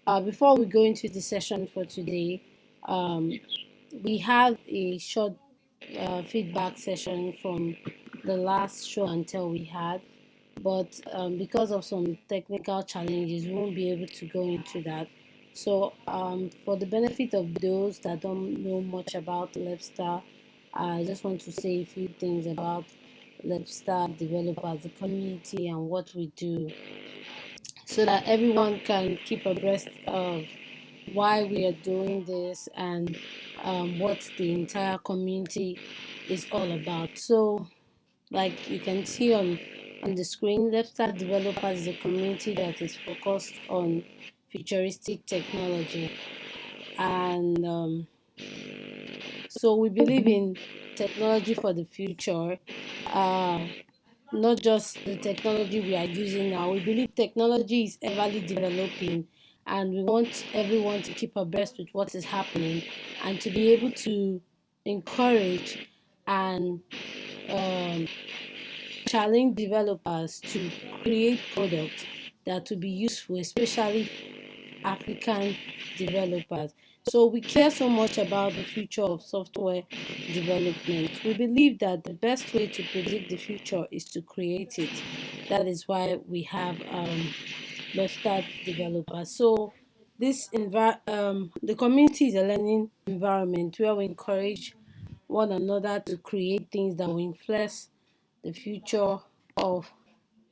Before we go into the session for today, um, we had a short feedback session from the last show and tell we had, but because of some technical challenges, we won't be able to go into that. So, for the benefit of those that don't know much about Lepsta, I just want to say a few things about Lepsta developers, the community, and what we do, so that everyone can keep abreast of why we are doing this and what the entire community is all about. So, like you can see on the screen, Lepsta Developers is a community that is focused on futuristic technology, and so we believe in technology for the future. Uh, Not just the technology we are using now. We believe technology is everly developing, and we want everyone to keep abreast with what is happening and to be able to encourage and um, challenge developers to create products that will be useful, especially African developers. So we care so much about the future of software development. We believe that the best way to predict the future is to create it. That is why we have Lepsta developers. So the community is a learning environment where we encourage one another to create things that will influence the future of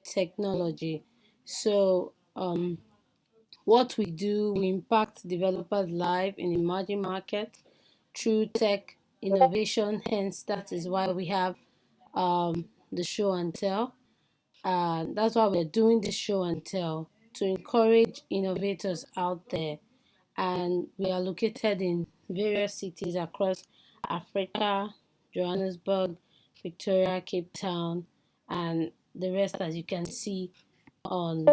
technology. So what we do, we impact developers' life in emerging markets through tech innovation. Hence, that is why we have the show and tell. That's why we're doing the show and tell to encourage innovators out there. And we are located in various cities across Africa, Johannesburg, Victoria, Cape Town, and the rest, as you can see on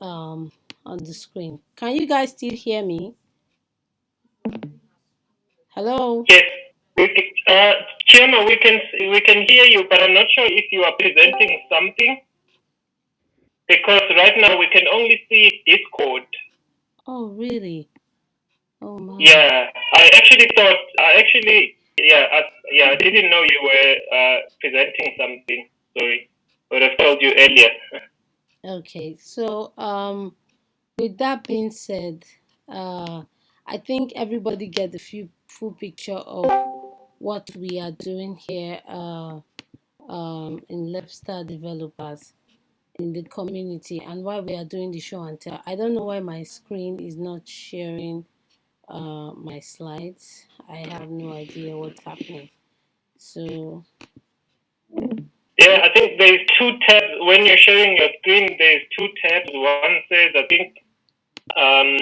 um on the screen. Can you guys still hear me? Hello? Yes, Chioma, we can hear you, but I'm not sure if you are presenting something because right now we can only see Discord. Oh, really? Oh my. Yeah, I didn't know you were presenting something. Sorry, would have told you earlier. Okay. So, with that being said, I think everybody get the full picture of what we are doing here in Lepstar Developers in the community and why we are doing the show and tell. I don't know why my screen is not sharing my slides. I have no idea what's happening. So, Yeah, I think there's two tabs when you're sharing your screen. There's two tabs. One says I think um,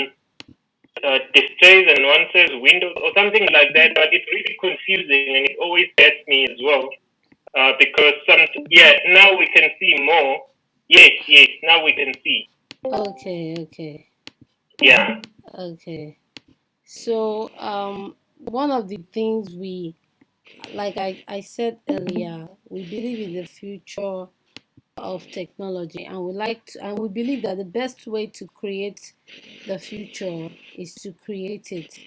displays and one says Windows or something like that. But it's really confusing and it always gets me as well because now we can see more. Yes, now we can see. okay. Yeah, Okay. So, one of the things like I said earlier, we believe in the future of technology, and and we believe that the best way to create the future is to create it.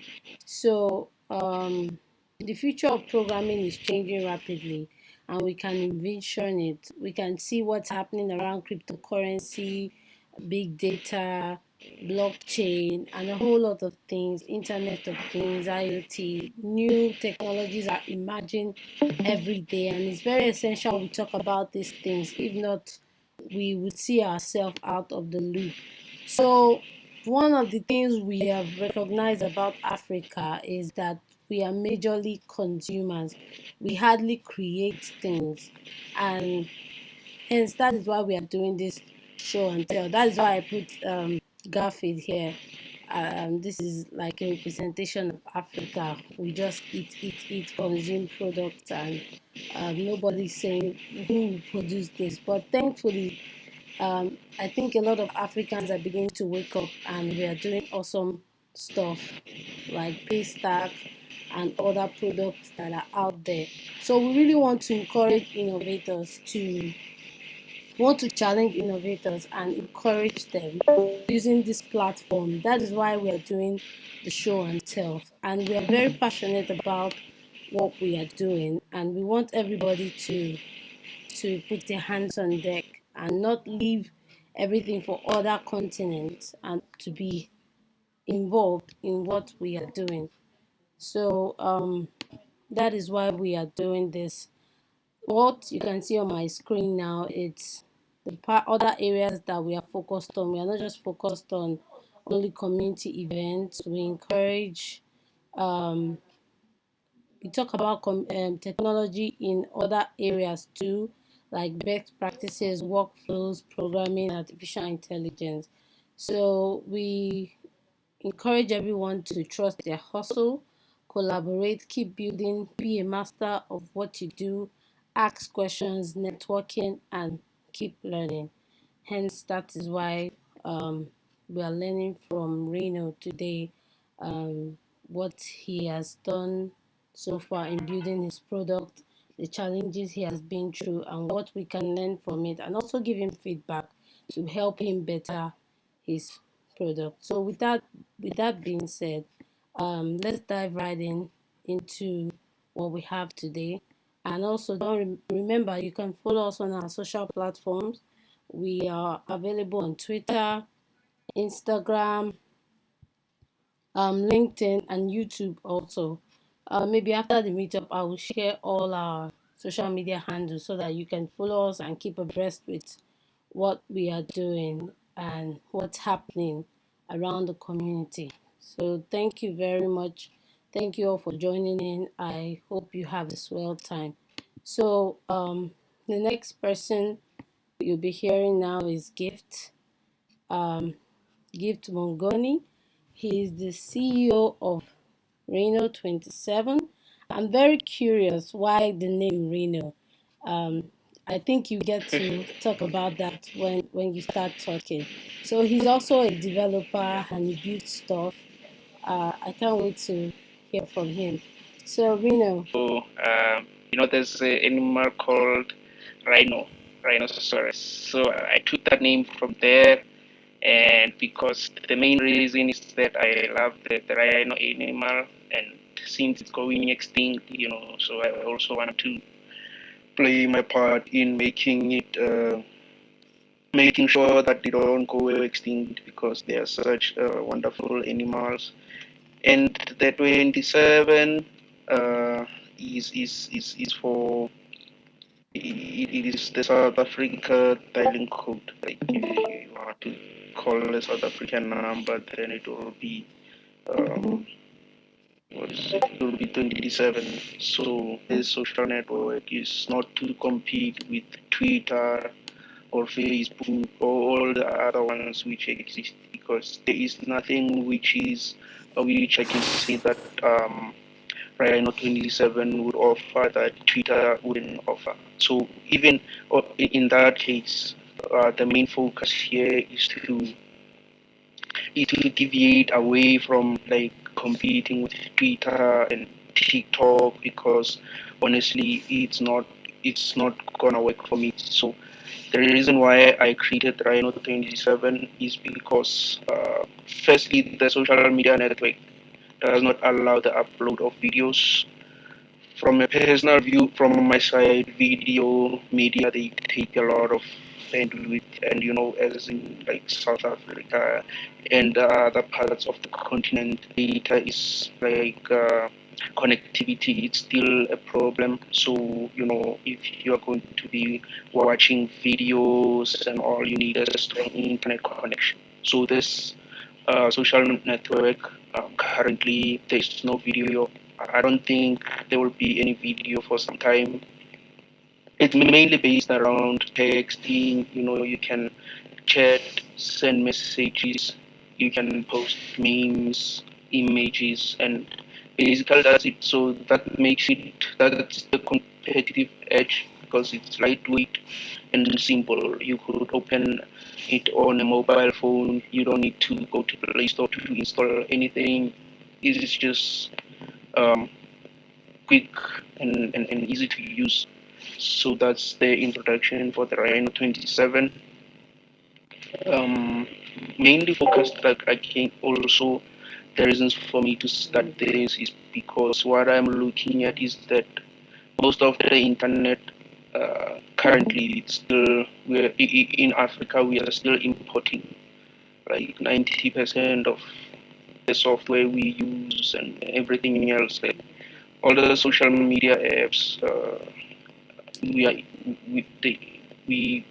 So, the future of programming is changing rapidly, and we can envision it. We can see what's happening around cryptocurrency, big data, blockchain, and a whole lot of things, Internet of Things, IoT. New technologies are emerging every day, and it's very essential we talk about these things. If not, we would see ourselves out of the loop. So, one of the things we have recognized about Africa is that we are majorly consumers. We hardly create things, and hence that is why we are doing this show and tell. That is why I put Garfield here. This is like a representation of Africa. We just eat, consume products, and nobody's saying who produced this. But thankfully, I think a lot of Africans are beginning to wake up, and we are doing awesome stuff like Paystack and other products that are out there. So we really want to encourage innovators to want to challenge innovators and encourage them using this platform. That is why we are doing the show and tell. And we are very passionate about what we are doing, and we want everybody to put their hands on deck and not leave everything for other continents and to be involved in what we are doing. So that is why we are doing this. What you can see on my screen now, it's the other areas that we are focused on. We are not just focused on only community events. We encourage, um, we talk about technology in other areas too, like best practices, workflows, programming, artificial intelligence. So we encourage everyone to trust their hustle, collaborate, keep building, be a master of what you do, ask questions, networking, and keep learning. Hence, that is why we are learning from Reno today, um, what he has done so far in building his product, the challenges he has been through, and what we can learn from it, and also give him feedback to help him better his product. So, with that being said, let's dive right in into what we have today. And also, don't remember you can follow us on our social platforms. We are available on Twitter, Instagram, LinkedIn, and YouTube also. Maybe after the meetup, I will share all our social media handles so that you can follow us and keep abreast with what we are doing and what's happening around the community. So, thank you very much. Thank you all for joining in. I hope you have a swell time. So, the next person you'll be hearing now is um, Gift Mongeni. He is the CEO of Rino27. I'm very curious why the name Rino. Um, I think you get to talk about that when you start talking. So he's also a developer and he builds stuff. I can't wait to hear from him. So Rino. So, there's an animal called rhinoceros. So I took that name from there, and because the main reason is that I love the rhino animal, and since it's going extinct, so I also want to play my part in making sure that they don't go extinct because they are such wonderful animals. And the 27 is for it is the South Africa dialing code. Like if you want to call a South African number, then it will be it will be 27. So this social network is not to compete with Twitter or Facebook or all the other ones which exist, because there is nothing which I can say that Rhino 27 would offer that Twitter wouldn't offer. So even in that case, the main focus here is to deviate away from like competing with Twitter and TikTok, because honestly it's not gonna work for me. So the reason why I created Rhino 27 is because firstly the social media network does not allow the upload of videos. From a personal view, from my side, video media, they take a lot of bandwidth, and as in like South Africa and other parts of the continent, data is like connectivity. It's still a problem. So if you are going to be watching videos and all, you need a strong internet connection. So this social network, currently there's no video. I don't think there will be any video for some time. It's mainly based around texting. You can chat, send messages, you can post memes, images, and basically that's it. So that's the competitive edge, because it's lightweight and simple. You could open it on a mobile phone. You don't need to go to the Play Store to install anything. It is just um, quick and easy to use. So that's the introduction for the Rino27. Mainly focused, like, again, also the reasons for me to start this is because what I'm looking at is that most of the internet currently, it's still, we're in Africa, we are still importing like 90% of the software we use and everything else, like all the social media apps. We are we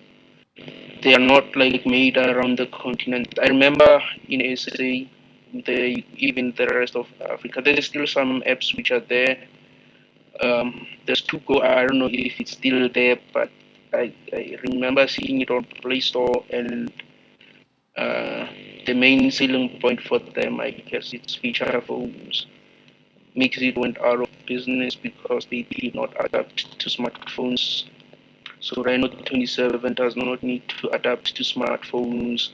they are not like made around the continent. I remember in SA, even the rest of Africa, there's still some apps which are there. There's two go. I don't know if it's still there, but I remember seeing it on Play Store, and uh, the main selling point for them, I guess, it's feature phones. Makes it went out of business because they did not adapt to smartphones. So Rhino27 does not need to adapt to smartphones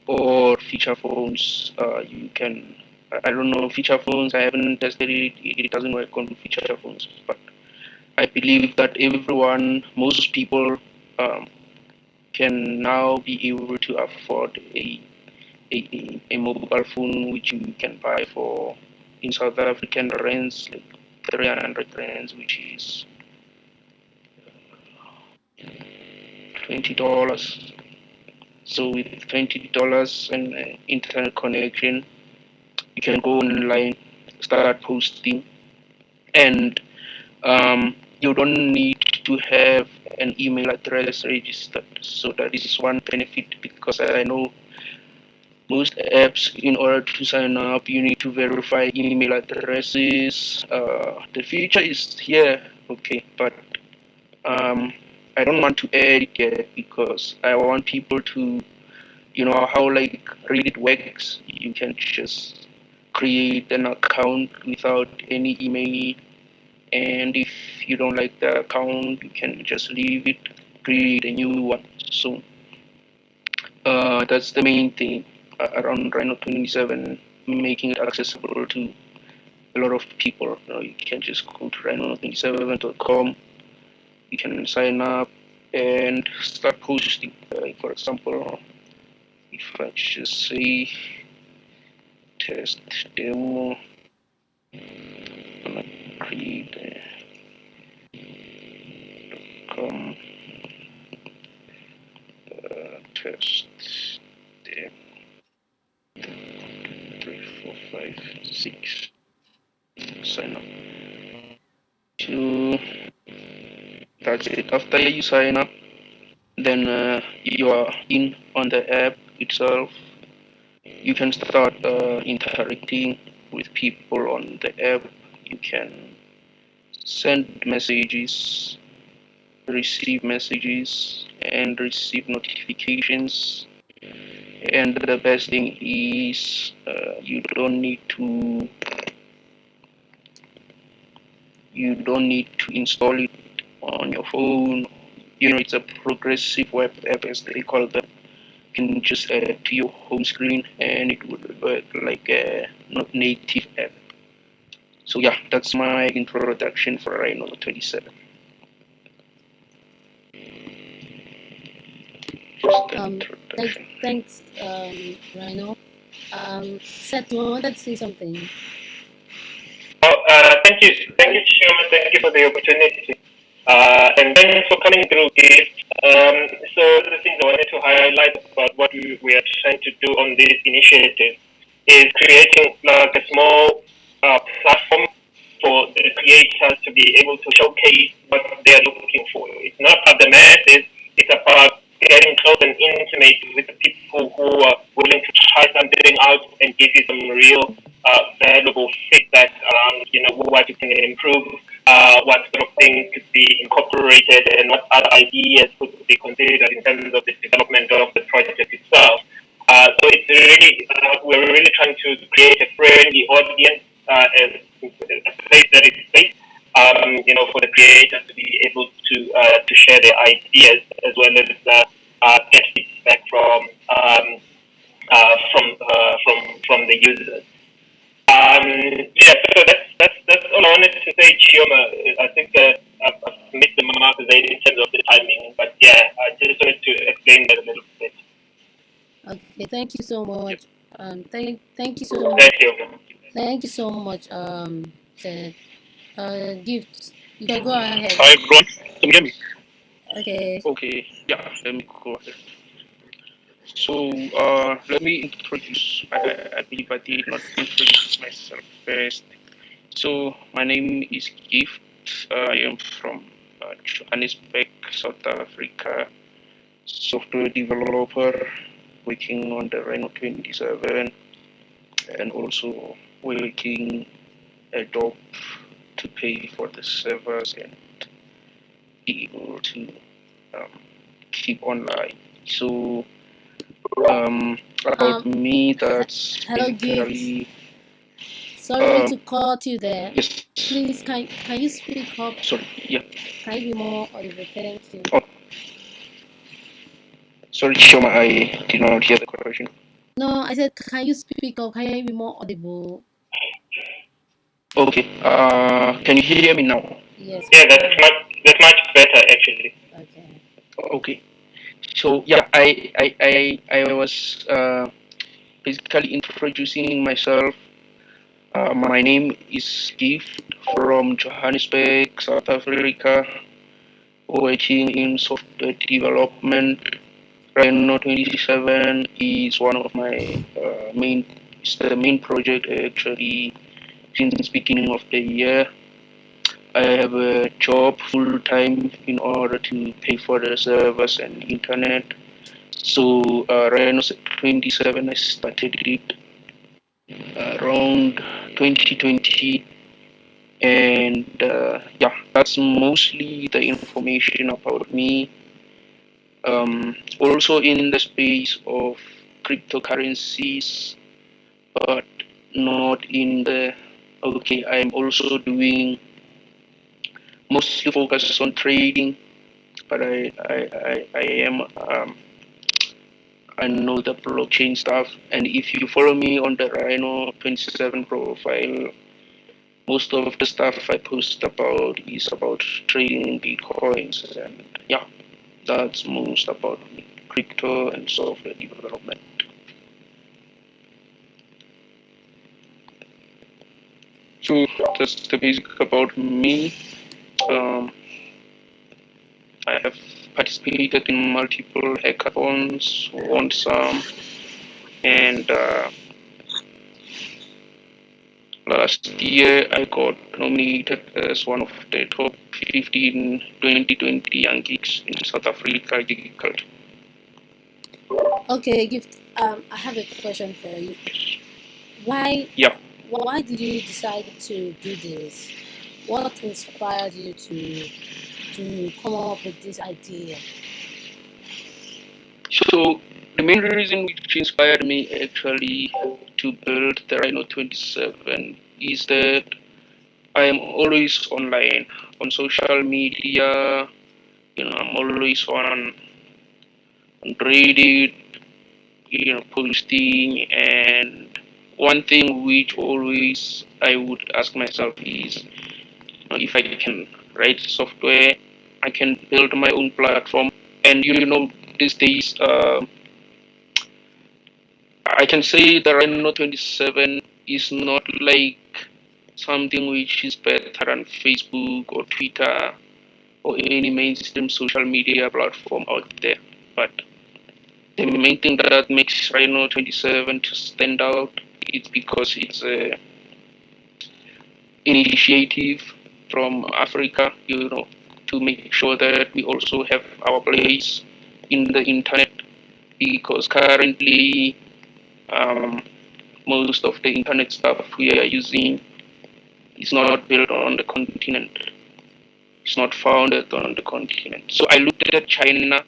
or feature phones. You can, I don't know, feature phones, I haven't tested it, it doesn't work on feature phones, but I believe that everyone, most people, um, can now be able to afford a mobile phone which you can buy for, in South African rands, like 300 rands, which is $20. So with $20 and internet connection, you can go online, start posting, and you don't need to have an email address registered. So that is one benefit, because I know most apps, in order to sign up, you need to verify email addresses. The feature is here, okay, but um, I don't want to add it here because I want people to, you know how like Reddit works. You can just create an account without any email, and if you don't like the account, you can just leave it, create a new one. So that's the main thing around Rhino27, making it accessible to a lot of people. You can just go to rhino27.com, you can sign up and start posting. For example, if I just say test demo, I'm gonna create com test demo 3, 4, 5, 6. Sign up. So that's it. After you sign up, then you are in on the app itself. You can start interacting with people on the app. You can send messages, receive messages, and receive notifications. And the best thing is you don't need to install it on your phone. It's a progressive web app, as they call them. You can just add it to your home screen, and it would work like a native app. So yeah, that's my introduction for Rhino27. Just an introduction. Thanks, Rhino. Seth, you wanted to say something? Thank you, Shoma. Thank you for the opportunity. And thanks for coming through, Gift. So the things I wanted to highlight about what we are trying to do on this initiative is creating like a small platform for the creators to be able to showcase what they are looking for. It's not about the masses, it's about getting close and intimate with the people who are willing to try something out and give you some real valuable feedback around, what you can improve, what sort of things could be incorporated, and what other ideas could be considered in terms of the development of the project itself. So it's really, we're really trying to create a friendly audience, as a place that is safe, for the creators to be able to share their ideas, as well as get feedback from the users. Yeah, so that's all I wanted to say, Chioma. I think that I've missed the mark there in terms of the timing. But yeah, I just wanted to explain that a little bit. Okay, thank you so much. Thank you so much. Thank you. Thank you so much. Said, Gift. You can go ahead. Hi everyone, can you hear me? Okay. Okay, yeah, let me go ahead. So let me introduce. I believe I did not introduce myself first. So my name is Gift. I am from Johannesburg, South Africa. Software developer working on the Rino27 and also working a job to pay for the servers and be able to um, keep online. So about Um. me, that's Hello, Gift. basically Sorry to cut you there. yes. Please, can you speak up? Sorry, yeah. Can you be more audible? Thank you. Oh, sorry, Shoma, I did not hear the question. No, I said, can you speak up? Can you be more audible? Okay. Can you hear me now? Yes. Yeah, that's much better actually. Okay. Okay. So yeah, I was basically introducing myself. My name is Gift from Johannesburg, South Africa, working in software development. Rhino 27 is one of my it's the main project actually since beginning of the year. I have a job full time in order to pay for the servers and internet. So Rhino 27 I started it around 2020, and yeah, that's mostly the information about me. Also in the space of cryptocurrencies, but not in the okay. I'm also doing mostly focused on trading, but I am I know the blockchain stuff. And if you follow me on the Rhino 27 profile, most of the stuff I post about is about trading bitcoins, and yeah, that's most about me, crypto and software development. So that's the basic about me. Um, I have participated in multiple hackathons, won some, and last year I got nominated as one of the top 15 2020 young geeks in South Africa agriculture. Okay, Gift. I have a question for you. Why? Yeah. Why did you decide to do this? What inspired you to come up with this idea? So the main reason which inspired me actually to build the Rhino 27 is that I am always online on social media. I'm always on Reddit, posting. And one thing which always I would ask myself is, if I can write software, I can build my own platform. And these days, I can say the Rhino 27 is not like something which is better than Facebook or Twitter or any mainstream social media platform out there. But the main thing that makes Rhino 27 to stand out is because it's a initiative from Africa, to make sure that we also have our place in the internet, because currently um, most of the internet stuff we are using is not built on the continent. It's not founded on the continent. So I looked at China,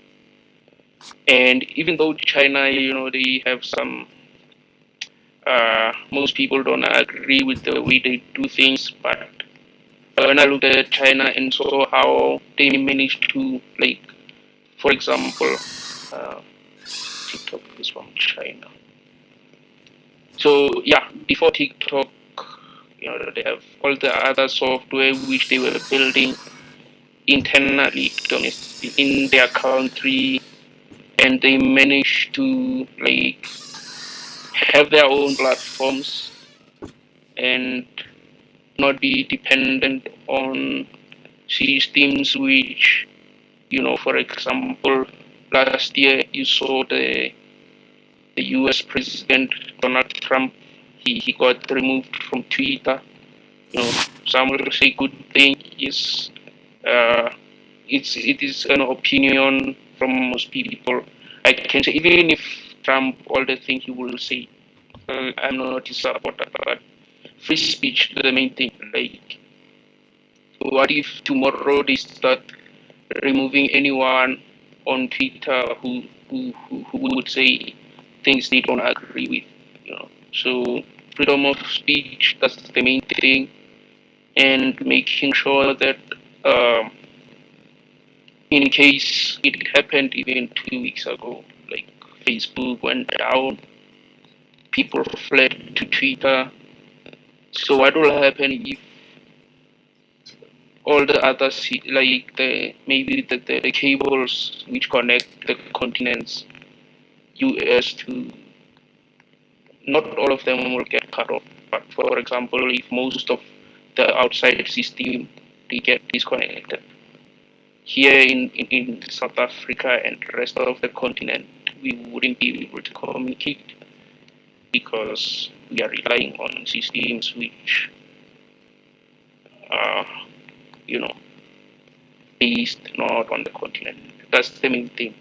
and even though China, they have some, most people don't agree with the way they do things, but when I looked at China and saw how they managed to, like, for example, TikTok is from China. So yeah, before TikTok, they have all the other software which they were building. internally in their country, and they manage to like have their own platforms and not be dependent on systems which, for example, last year you saw the US President Donald Trump, he got removed from Twitter. Some will say good thing is uh, it is an opinion from most people. I can say even if Trump all the things he will say, I'm not a supporter, but free speech is the main thing. Like, what if tomorrow they start removing anyone on Twitter who would say things they don't agree with? So freedom of speech, that's the main thing, and making sure that um, in case it happened even 2 weeks ago, like Facebook went down, people fled to Twitter. So what will happen if all the other like the cables which connect the continents, US to, not all of them will get cut off, but for example, if most of the outside system they get disconnected, here in South Africa and the rest of the continent, we wouldn't be able to communicate because we are relying on systems which are, you know, based not on the continent. That's the main thing.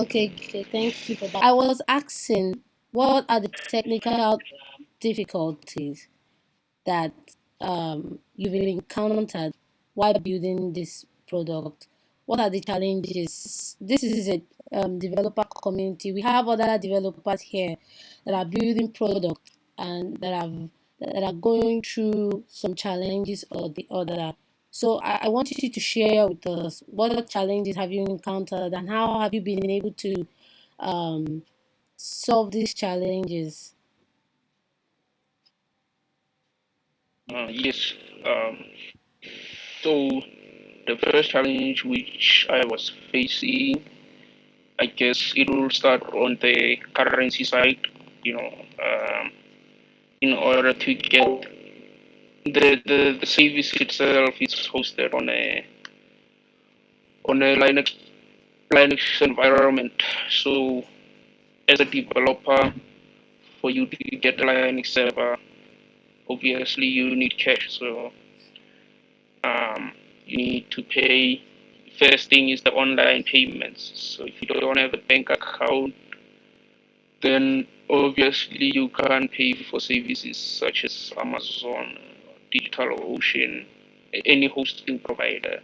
Okay, okay, thank you for that. I was asking, what are the technical difficulties that you've encountered while building this product? What are the challenges? This is a developer community. We have other developers here that are building products and that are going through some challenges or the other. So I want you to share with us, what challenges have you encountered and how have you been able to um, solve these challenges? Yes. So the first challenge which I was facing, I guess it will start on the currency side. You know, um, in order to get the service itself is hosted on a Linux environment. So as a developer, for you to get a Linux server, obviously you need cash. So um, you need to pay. First thing is the online payments. So if you don't have a bank account, then obviously you can't pay for services such as Amazon, DigitalOcean, any hosting provider.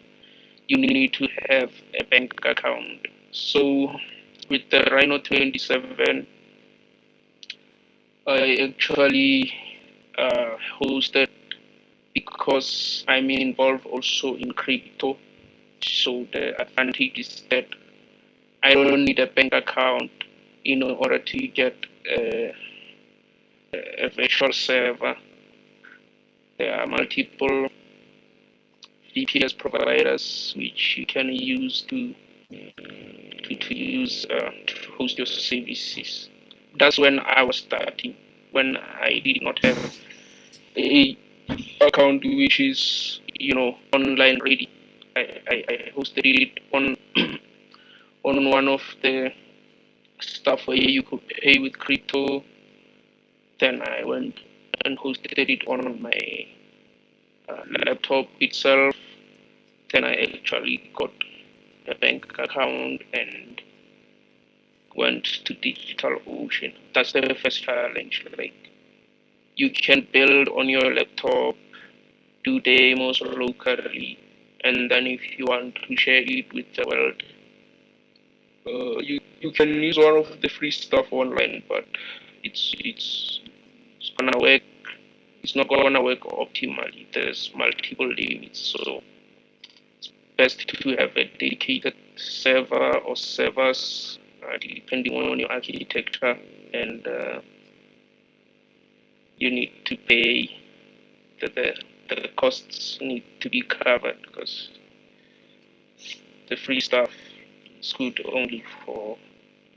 You need to have a bank account. So with the Rino27, I actually hosted because I'm involved also in crypto. So the advantage is that I don't need a bank account in order to get a virtual server. There are multiple VPS providers which you can use to host your services. That's when I was starting. When I did not have a account which is online ready. I hosted it on one of the stuff where you could pay with crypto. Then I went and hosted it on my laptop itself. Then I actually got a bank account and went to DigitalOcean. That's the first challenge. Like, you can build on your laptop, do demos locally, and then if you want to share it with the world, you can use one of the free stuff online, but it's gonna work. It's not gonna work optimally. There's multiple limits, so it's best to have a dedicated server or servers, depending on your architecture, and you need to pay the costs need to be covered because the free stuff is good only for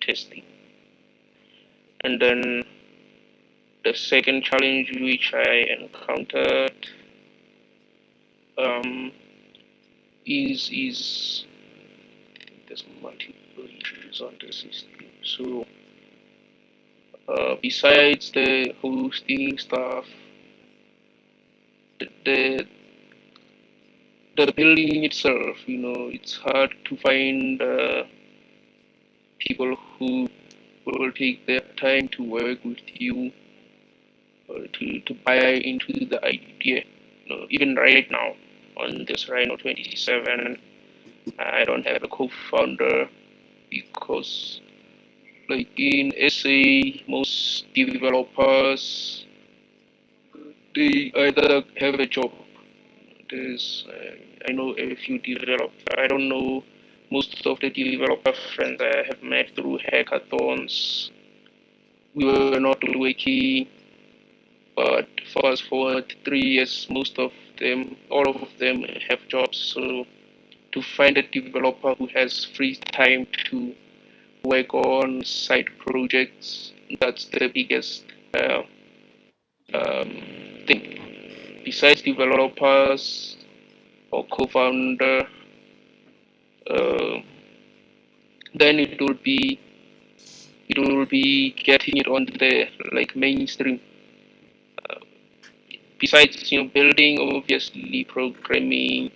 testing. And then the second challenge which I encountered is there's multiple issues on the system. So besides the hosting stuff, the the building itself, it's hard to find people who will take their time to work with you to buy into the idea. Even right now on this Rino27, I don't have a co-founder because, like in SA, most developers they either have a job. I know a few developers. I don't know most of the developer friends I have met through hackathons. We were not working, but fast forward 3 years, all of them have jobs. So to find a developer who has free time to work on side projects, that's the biggest um, thing. Besides developers or co-founder, uh, then it will be getting it on the like mainstream. Besides building, obviously programming,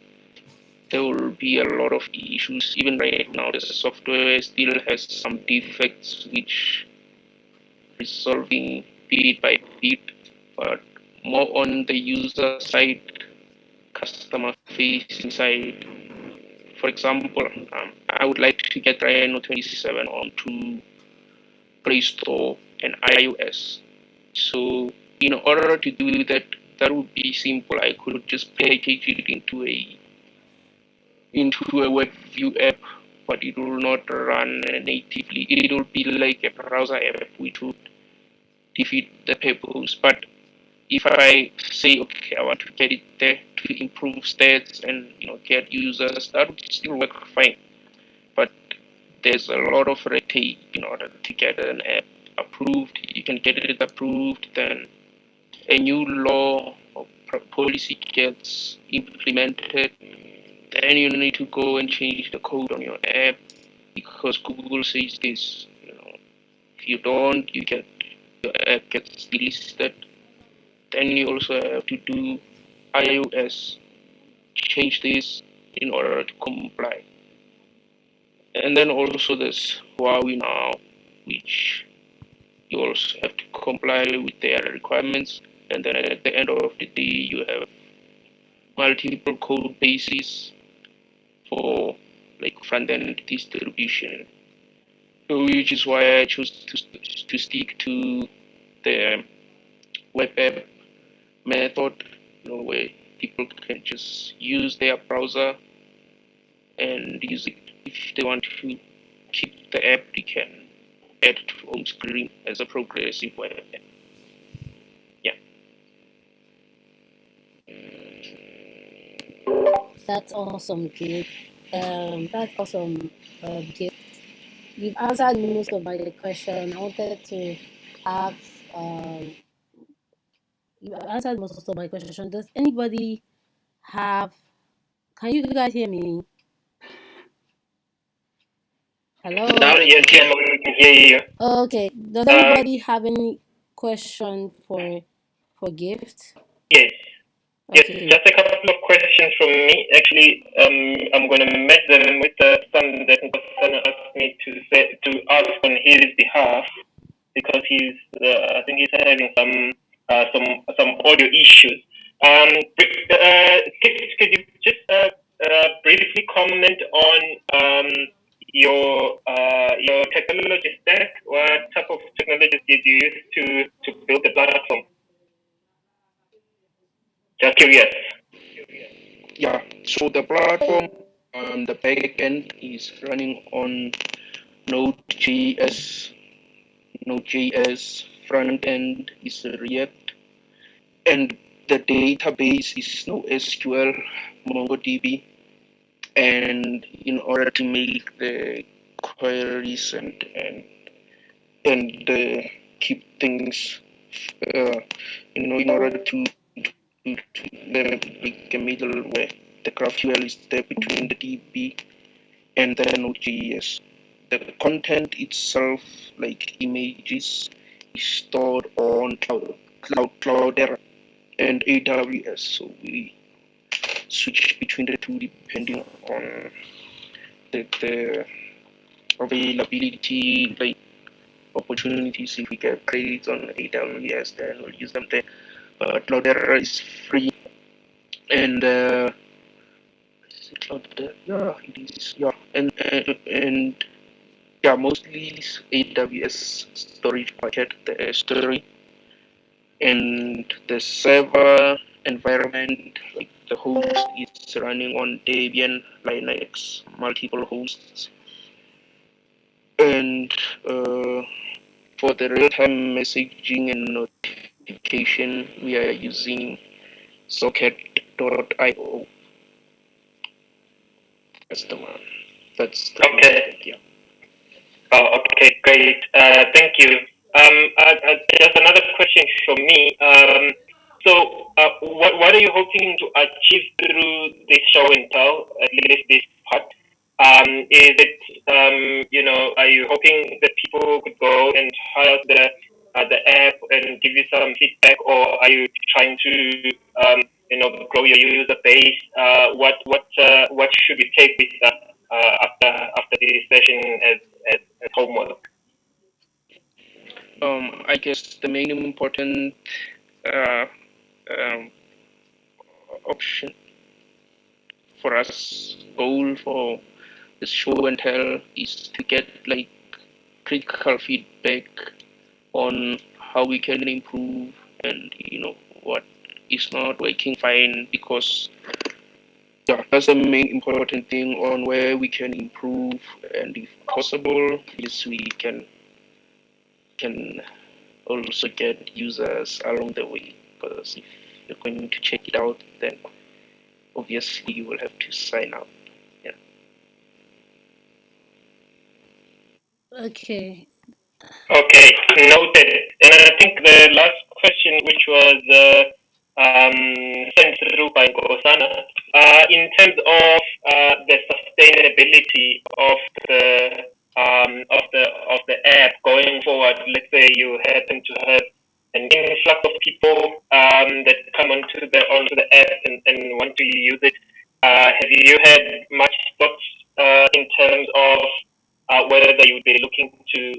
there will be a lot of issues. Even right now, the software still has some defects which resolving bit by bit, but more on the user side, customer facing side. For example, I would like to get Rhino27 onto Play Store and iOS. So in order to do that, that would be simple. I could just package it into a web view app, but it will not run natively. It will be like a browser app, which would defeat the purpose. But if I say, okay, I want to get it there to improve stats and get users, that would still work fine. But there's a lot of red tape in order to get an app approved. You can get it approved, then a new law or policy gets implemented. Then you need to go and change the code on your app because Google says this. If you don't, your app gets delisted. Then you also have to do iOS, change this in order to comply. And then also there's Huawei now, which you also have to comply with their requirements. And then at the end of the day, you have multiple code bases for like front-end distribution, which is why I chose to stick to the web app method, where people can just use their browser and use it. If they want to keep the app, they can add to home screen as a progressive web app. Yeah. That's awesome, Gift. That's awesome, Gift. You've answered most of my question. I wanted to ask, you answered most of my question. Does anybody have, can you guys hear me? Hello? Now, yes, yeah, we can hear you. Okay. Does Um, anybody have any question for Gift? yes. Yes, Okay. just a couple of questions from me. Actually, I'm going to match them with some that Nkosana asked me to ask on his behalf because I think he's having some audio issues. Could you just briefly comment on your technology stack? What type of technologies did you use to build the platform? Just curious. Yeah. So the platform, the back end is running on Node.js. Node.js front end is React, and the database is NoSQL, MongoDB. and in order to make the queries and keep things, uh, in order to make a middle where the GraphQL is there between the DB and the Node.js. The content itself, like images, is stored on Cloudera and AWS. So we switch between the two depending on the availability, like opportunities. If we get credits on AWS, then we'll use them there. But Cloudera is free, and is it Cloudera? Yeah, it is. Yeah, and yeah, mostly AWS storage bucket, the story, and the server environment, like the host is running on Debian, Linux, multiple hosts, and for the real-time messaging and notification, we are using socket.io. That's the one. That's the Okay. yeah. Oh, okay, great. Thank you. Just another question from me. What are you hoping to achieve through this show and tell, at least this part? Is it, are you hoping that people could go and try out the app and give you some feedback, or are you trying to, grow your user base? What should we take with us after this session as homework? I guess the main important uh, um, option for us, goal for the show and tell, is to get like critical feedback on how we can improve, and what is not working fine, because yeah, that's the main important thing on where we can improve, and if possible, yes, we can also get users along the way, because if you're going to check it out, then obviously you will have to sign up. Yeah. Okay. Okay, noted. And I think the last question, which was sent through by Gosana, in terms of the sustainability of the app going forward. Let's say you happen to have an influx of people that come onto the app and want to use it. Have you had much thoughts in terms of whether you would be looking to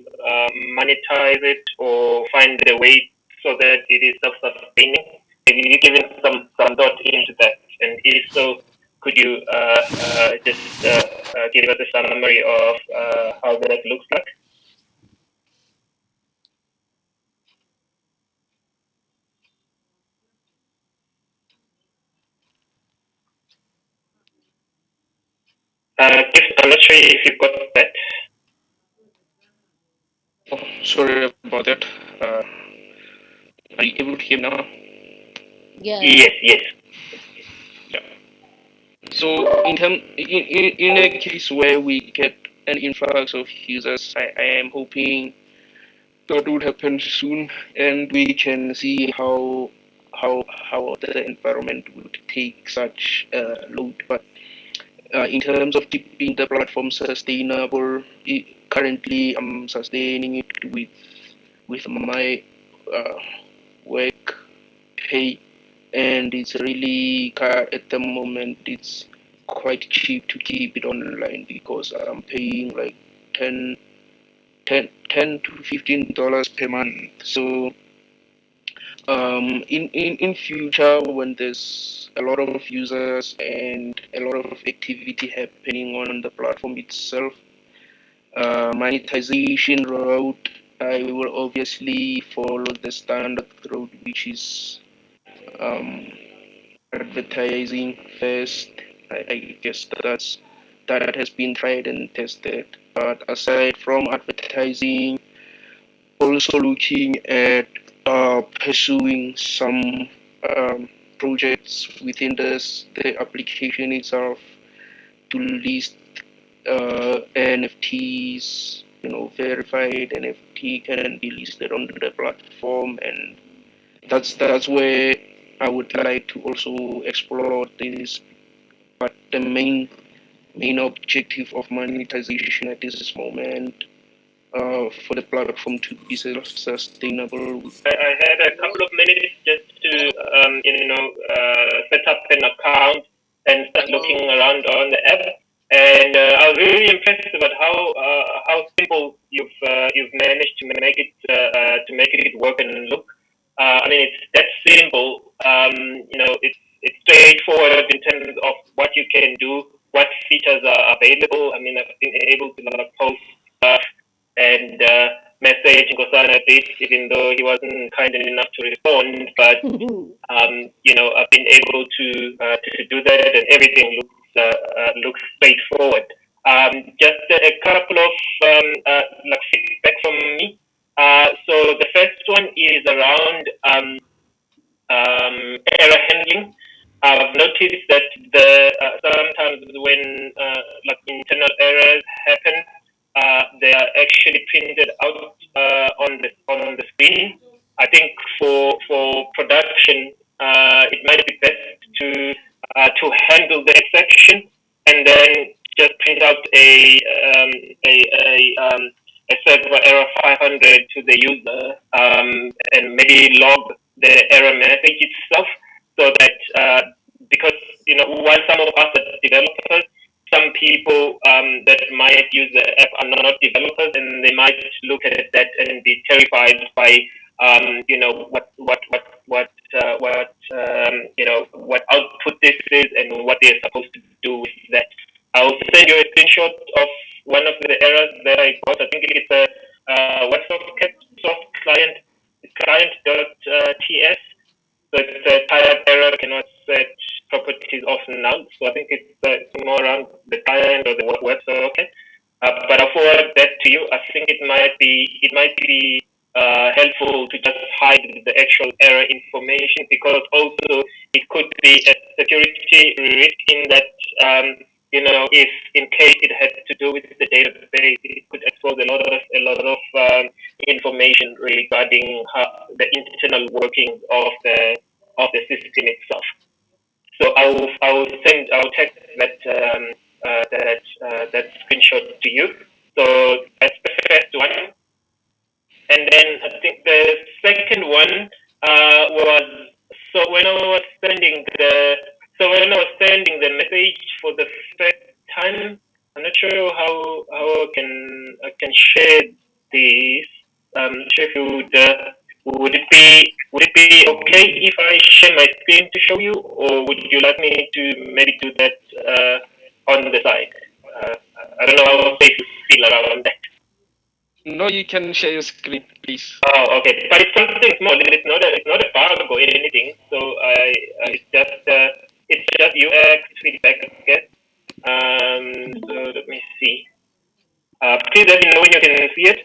monetize it or find a way so that it is self-sustaining? Have you given some thought into that? And if so, could you just give us a summary of how that looks like? I'm not sure if you got that. Oh, sorry about that. Uh, are you able to hear now? Yeah. Yes, yes. Yeah. So in a case where we get an influx of users, I am hoping that would happen soon, and we can see how the environment would take such load. But in terms of keeping the platform sustainable, currently I'm sustaining it with my uh, work pay, and it's really at the moment it's quite cheap to keep it online, because I'm paying like 10, 10 to $15 per month. So in future, when there's a lot of users and a lot of activity happening on the platform itself, monetization route, I will obviously follow the standard route, which is um, advertising first. I guess that has been tried and tested. But aside from advertising, also looking at pursuing some projects within the application itself, to list NFTs, verified NFT can be listed on the platform, and that's where I would like to also explore this. But the main objective of monetization at this moment, for the platform to be self-sustainable. I had a couple of minutes just to set up an account and start looking around on the app. And I was really impressed about how simple you've managed to make it work and look. I mean, it's that simple. It's straightforward in terms of what you can do, what features are available. I mean, I've been able to post stuff and message Nkosana a bit, even though he wasn't kind enough to respond. But I've been able to do that, and everything looks straightforward. Just a couple of feedback from me. So the first one is around error handling. I've noticed that sometimes when internal errors happen, they are actually printed out on the screen. I think for production, it might be best to handle the exception and then just print out a server error 500 to the user, and maybe log the error message itself, so that because while some of us are developers, some people that might use the app are not developers, and they might look at that and be terrified by what output this is and what they're supposed to do with that. I'll send you a screenshot of one of the errors that I got. I think it's a WebSocket soft client.ts. So it's a type error cannot set properties of null. So I think it's more around the client or the WebSocket. But I'll forward that to you. I think it might be helpful to just hide the actual error information, because also it could be a security risk in that if in case it had to do with the database, it could expose a lot of information regarding the internal working of the system itself. So I'll text that screenshot to you. So that's the first one. And then I think the second one was, when I was sending the message for the first time. I'm not sure how I can share this. I'm not sure if you would it be okay if I share my screen to show you, or would you like me to maybe do that on the side? I don't know how safe you feel around that. No, you can share your screen, please. Oh, okay. But it's something small. It's not a bug or anything. So it's just UX feedback, I guess. So let me see. Please let me know when you can see it.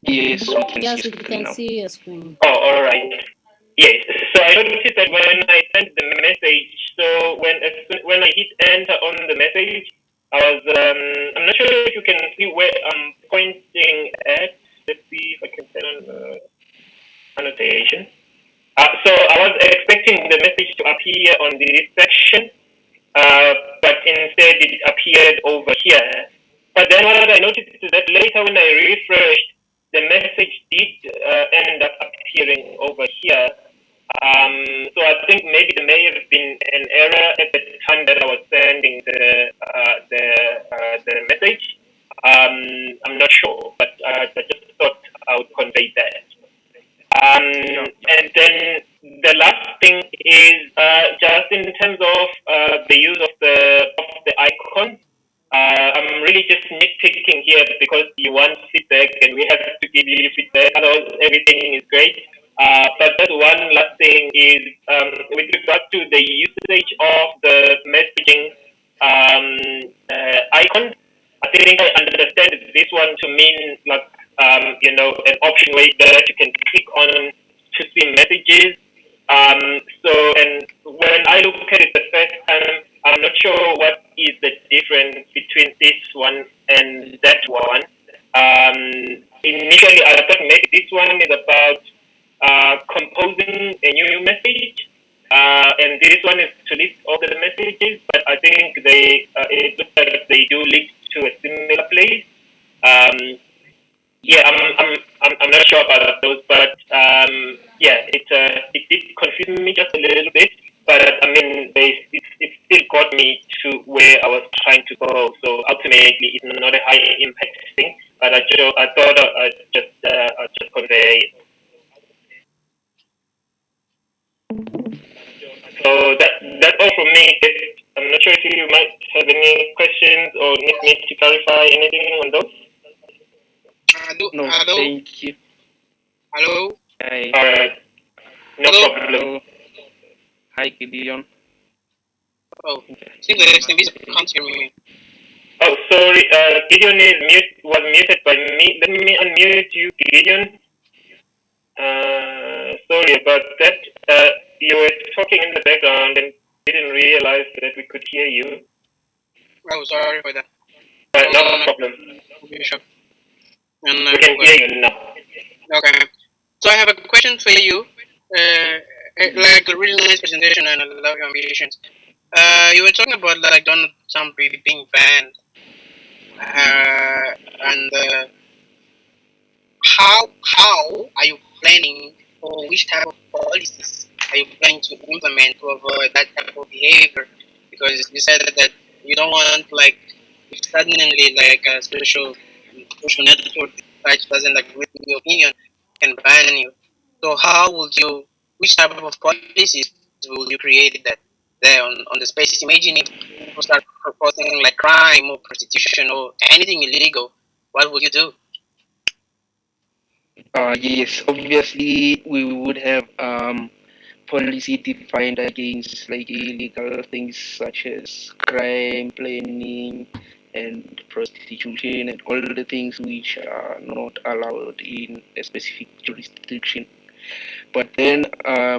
Yes, we can Yes, see we your screen can now. see your screen. Oh, all right. Yes. So I noticed that when I sent the message, so when I hit enter on the message, I was I'm not sure if you can see where I'm pointing at. Let's see if I can turn on the annotation. So I was expecting the message to appear on this section, but instead it appeared over here. But then what I noticed is that later when I refreshed, the message did end up appearing over here. So I think maybe there may have been an error at the time that I was sending the message. I'm not sure, but I just thought I would convey that. And then the last thing is just in terms of the use of the icon. I'm really just nitpicking here because you want feedback and we have to give you feedback. Otherwise, everything is great. But just one last thing is with regard to the usage of the messaging icon. I think I understand this one to mean an option where that you can click on to see messages. So, and when I look at it the first time, I'm not sure what is the difference between this one and that one. Initially, I thought maybe this one is about composing a new message, and this one is to list all the messages. But I think it looks like they do lead to a similar place. Um, yeah, I'm not sure about those, but yeah, it did confuse me just a little bit. But I mean, it still got me to where I was trying to go. So ultimately, it's not a high impact thing, but I thought I'd just convey it. So that's all from me. I'm not sure if you might have any questions or need me to clarify anything on those. No, Hello? thank you. Hello? Hi. All right, no Hello? problem. Hello. Hi, Gideon. Oh, seems like Extinvisible can't hear me. Oh, sorry. Gideon was muted by me. Let me unmute you, Gideon. Sorry about that. You were talking in the background and didn't realize that we could hear you. Oh, sorry for that. No problem. Bishop. We can hear you now. Okay. So I have a question for you. Like a really nice presentation, and I love your ambitions. You were talking about like Donald Trump being banned, and how are you planning, or which type of policies are you planning to implement to avoid that type of behavior? Because you said that you don't want like if suddenly like a social network that doesn't agree with your opinion can ban you. So how would you? Which type of policies will you create that there on the space? Imagine if people start proposing like crime or prostitution or anything illegal. What would you do? Yes, obviously we would have policy defined against like illegal things such as crime, planning, and prostitution, and all the things which are not allowed in a specific jurisdiction. But then,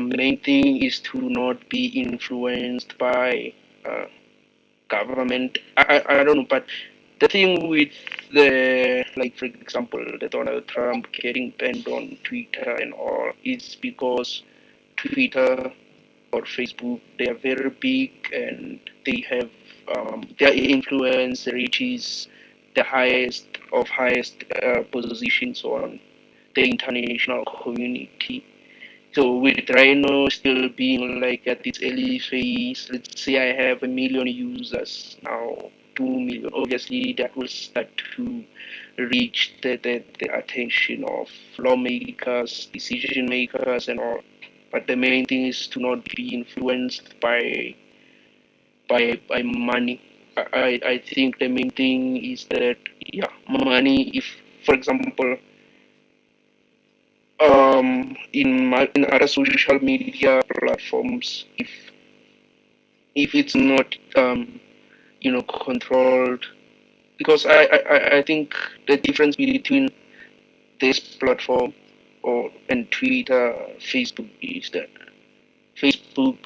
main thing is to not be influenced by uh, government. I don't know, but the thing with the, like, for example, the Donald Trump getting banned on Twitter and all is because Twitter or Facebook, they are very big and they have their influence reaches the highest positions on the international community. So with Rhino still being like at its early phase, let's say I have 1 million users now, 2 million. Obviously, that will start to reach the attention of lawmakers, decision makers, and all. But the main thing is to not be influenced by money. I think the main thing is that, yeah, money. If, for example, in other social media platforms, if it's not controlled, because I think the difference between this platform or and Twitter, Facebook, is that Facebook,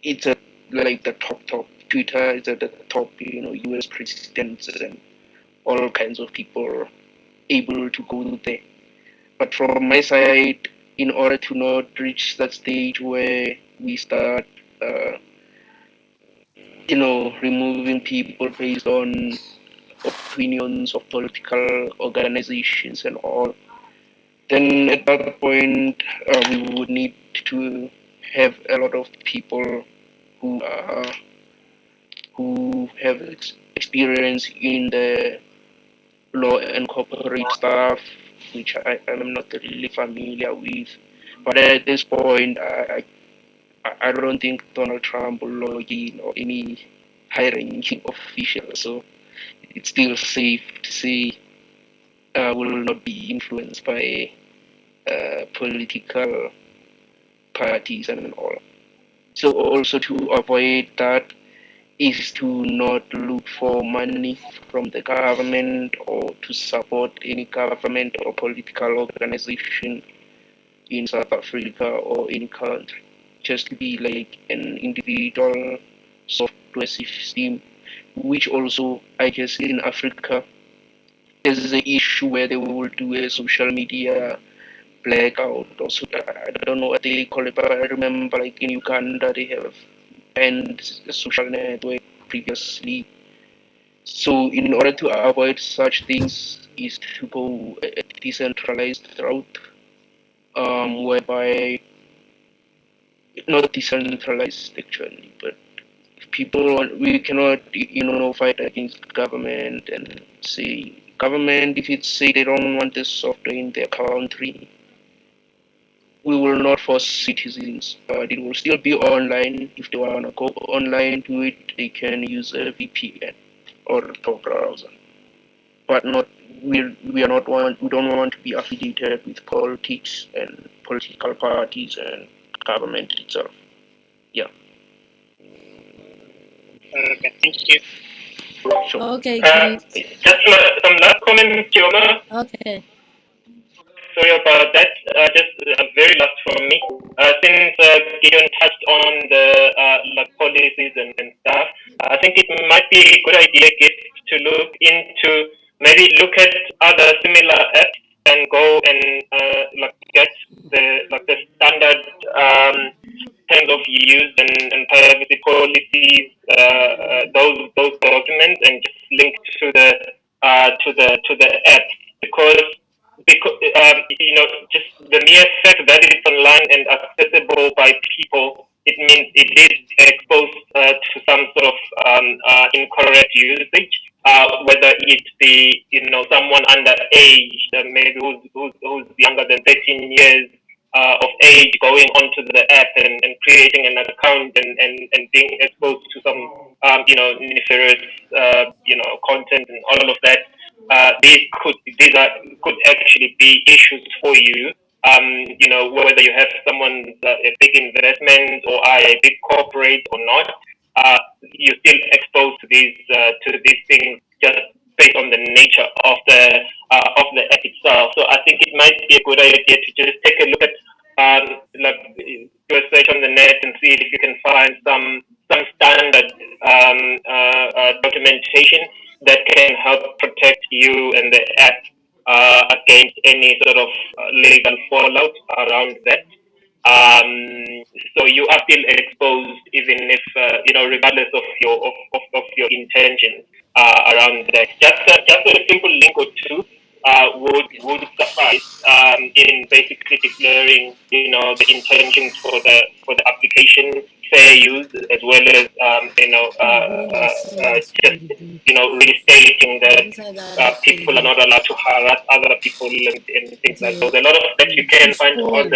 it's at like the top. Twitter is at the top, US presidents and all kinds of people able to go there. But from my side, in order to not reach that stage where we start, uh, removing people based on opinions of political organizations and all, then at that point, we would need to have a lot of people who have experience in the law and corporate stuff, which I'm not really familiar with. But at this point, I don't think Donald Trump will log in or any high-ranking official. So it's still safe to say will not be influenced by political parties and all. So also to avoid that is to not look for money from the government or to support any government or political organization in South Africa or any country. Just to be like an individual software system, which also I guess in Africa there's an issue where they will do a social media blackout. Also, I don't know what they call it, but I remember like in Uganda they have banned a social network previously. So in order to avoid such things is to go a decentralized route, whereby not decentralized actually, but if people want, we cannot fight against government and say government if it say they don't want this software in their country, we will not force citizens, but it will still be online. If they want to go online to it, they can use a VPN or Tor browser. But not we are not want we don't want to be affiliated with politics and political parties and government itself. Yeah, Okay, thank you. sure. Okay, gift. Just some last comment, Chioma. Okay. Sorry about that. Just very last from me. Since Gideon touched on the like policies and stuff, I think it might be a good idea, Gift, to look into maybe look at other similar apps and go and like get the standard terms of use and privacy policies, those documents, and just link to the app because just the mere fact that it's online and accessible by people, it means it is exposed to some sort of incorrect usage, whether it be someone under age, maybe who's younger than 13 years of age, going onto the app and creating an account and being exposed to some nefarious content and all of that. These could actually be issues for you. Whether you have someone's a big investment or are a big corporate or not, you're still exposed to these things just based on the nature of the app itself. So I think it might be a good idea to just take a look at do a search on the net and see if you can find some standard documentation that can help protect you and the app against any sort of legal fallout around that. So you are still exposed, even if regardless of your intentions around that. Just a simple link or two would suffice in basically declaring the intentions for the application, fair use, as well as just restating that Inside that people are not allowed to harass other people and things like those. A lot of that you can find spoil.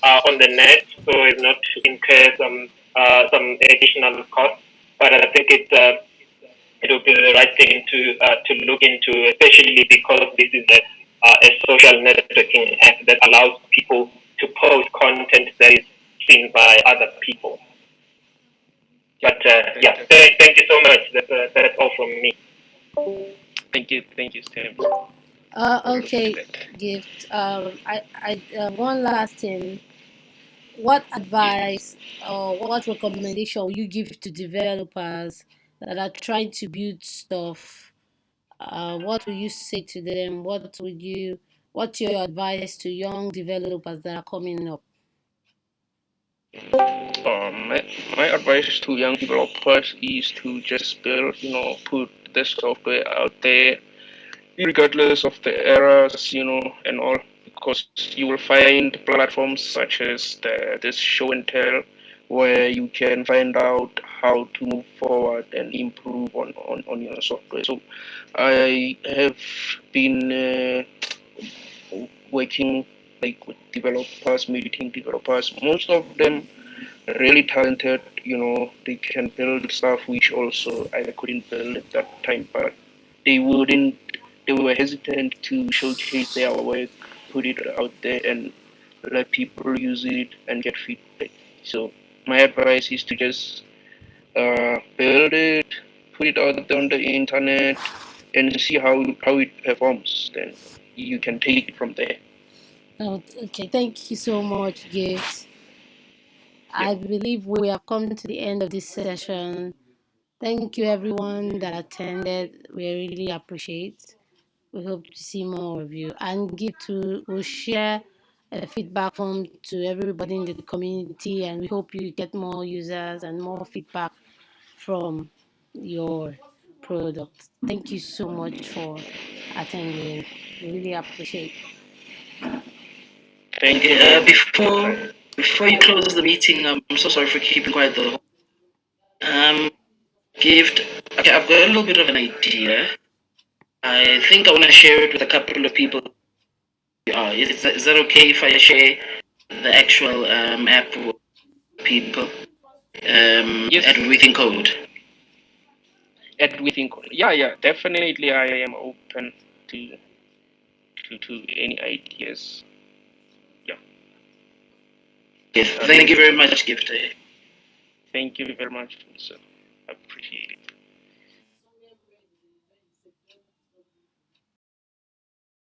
on the net, so as not to incur some additional costs. But I think it will be the right thing to look into, especially because this is a social networking app that allows people to post content that is seen by other people. But thank you so much. That's all from me. Thank you, Stan. Okay, gift. One last thing. What advice or what recommendation will you give to developers that are trying to build stuff? What will you say to them? What's your advice to young developers that are coming up? My advice to young developers is to just build, put the software out there, regardless of the errors, and all, because you will find platforms such as this show and tell, where you can find out how to move forward and improve on your software. So I have been working like with developers, meeting developers. Most of them really talented, they can build stuff which also I couldn't build at that time, but they were hesitant to showcase their work, put it out there and let people use it and get feedback. So my advice is to just build it, put it out there on the internet and see how it performs. Then you can take it from there. Oh, okay, thank you so much, Gift. Yeah. I believe we have come to the end of this session. Thank you, everyone that attended. We really appreciate. We hope to see more of you and we'll share a feedback form to everybody in the community, and we hope you get more users and more feedback from your product. Thank you so much for attending. We really appreciate. Thank you. Okay, before you close the meeting, I'm so sorry for keeping quiet though. Um, gift. Okay, I've got a little bit of an idea. I think I want to share it with a couple of people. Is that okay if I share the actual app with people Yes. at Within Code? At within. Yeah. Definitely, I am open to any ideas. Yeah. Yes, thank you very much, Gift. Thank you very much, sir. I appreciate it.